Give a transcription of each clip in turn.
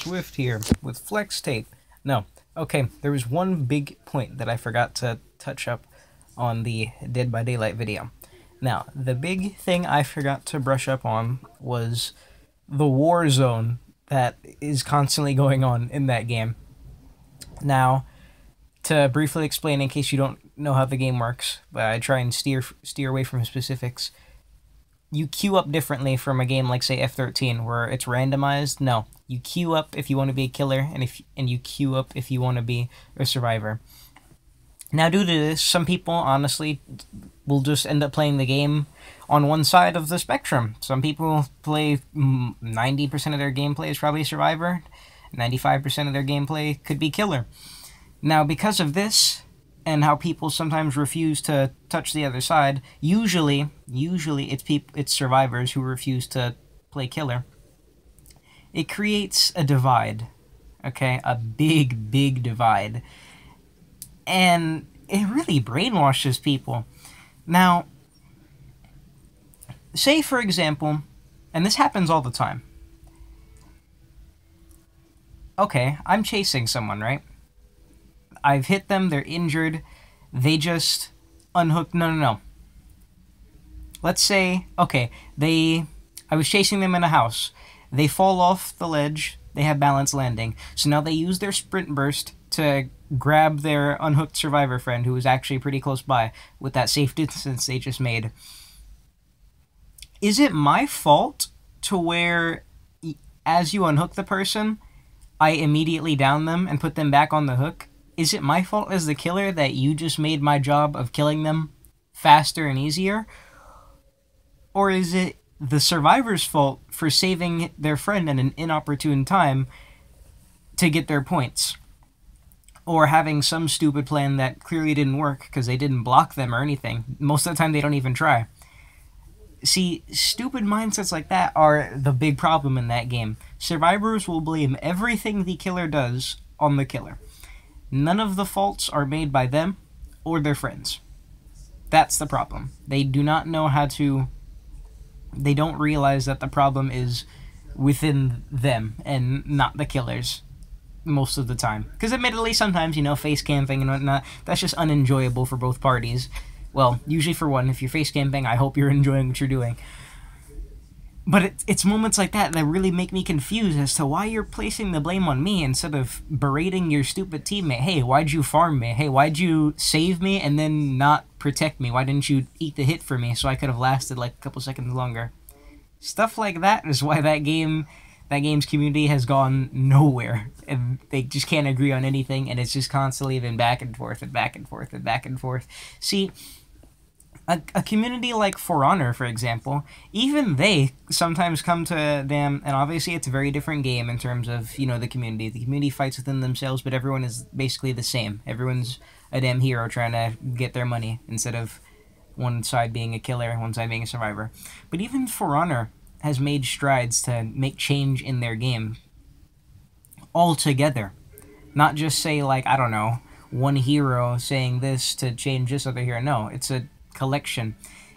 Swift here with Flex Tape. No, okay, there was one big point that I forgot to touch up on the Dead by Daylight video. Now, the big thing I forgot to brush up on was the war zone that is constantly going on in that game. Now, to briefly explain in case you don't know how the game works, but I try and steer away from specifics, you queue up differently from a game like, say, F13, where it's randomized. No, you queue up if you want to be a killer, and you queue up if you want to be a survivor. Now, due to this, some people, honestly, will just end up playing the game on one side of the spectrum. Some people play 90% of their gameplay is probably survivor, 95% of their gameplay could be killer. Now, because of this, and how people sometimes refuse to touch the other side, usually it's survivors who refuse to play killer. It creates a divide, okay? A big divide. And it really brainwashes people. Now, say for example, and this happens all the time. Okay, I'm chasing someone, right? I've hit them, they're injured, they just unhooked. No. Let's say, okay, I was chasing them in a house. They fall off the ledge, they have balance landing. So now they use their sprint burst to grab their unhooked survivor friend who was actually pretty close by with that safe distance they just made. Is it my fault to where, as you unhook the person, I immediately down them and put them back on the hook? Is it my fault as the killer that you just made my job of killing them faster and easier? Or is it the survivor's fault for saving their friend at an inopportune time to get their points? Or having some stupid plan that clearly didn't work because they didn't block them or anything. Most of the time they don't even try. See, stupid mindsets like that are the big problem in that game. Survivors will blame everything the killer does on the killer. None of the faults are made by them or their friends. That's the problem. They do not know how to... They don't realize that the problem is within them and not the killers most of the time. Because admittedly, sometimes, face camping and whatnot, that's just unenjoyable for both parties. Well, usually for one, if you're face camping, I hope you're enjoying what you're doing. But it's moments like that that really make me confused as to why you're placing the blame on me instead of berating your stupid teammate. Hey, why'd you farm me? Hey, why'd you save me and then not protect me? Why didn't you eat the hit for me so I could have lasted like a couple seconds longer? Stuff like that is why that game's community has gone nowhere. And they just can't agree on anything, and it's just constantly been back and forth and back and forth and back and forth. See, a community like For Honor, for example, even they sometimes come to them, and obviously it's a very different game in terms of, the community. The community fights within themselves, but everyone is basically the same. Everyone's a damn hero trying to get their money instead of one side being a killer and one side being a survivor. But even For Honor has made strides to make change in their game altogether. Not just say, like, I don't know, one hero saying this to change this other hero. No, it's a collection.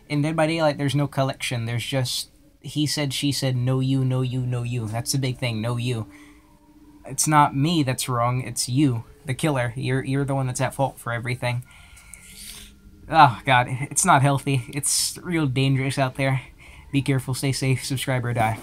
In Dead by Daylight, there's no collection. There's just he said, she said, no you, no you, no you. That's the big thing, no you. It's not me that's wrong, it's you, the killer. You're the one that's at fault for everything. Oh, God, it's not healthy. It's real dangerous out there. Be careful, stay safe, subscribe or die.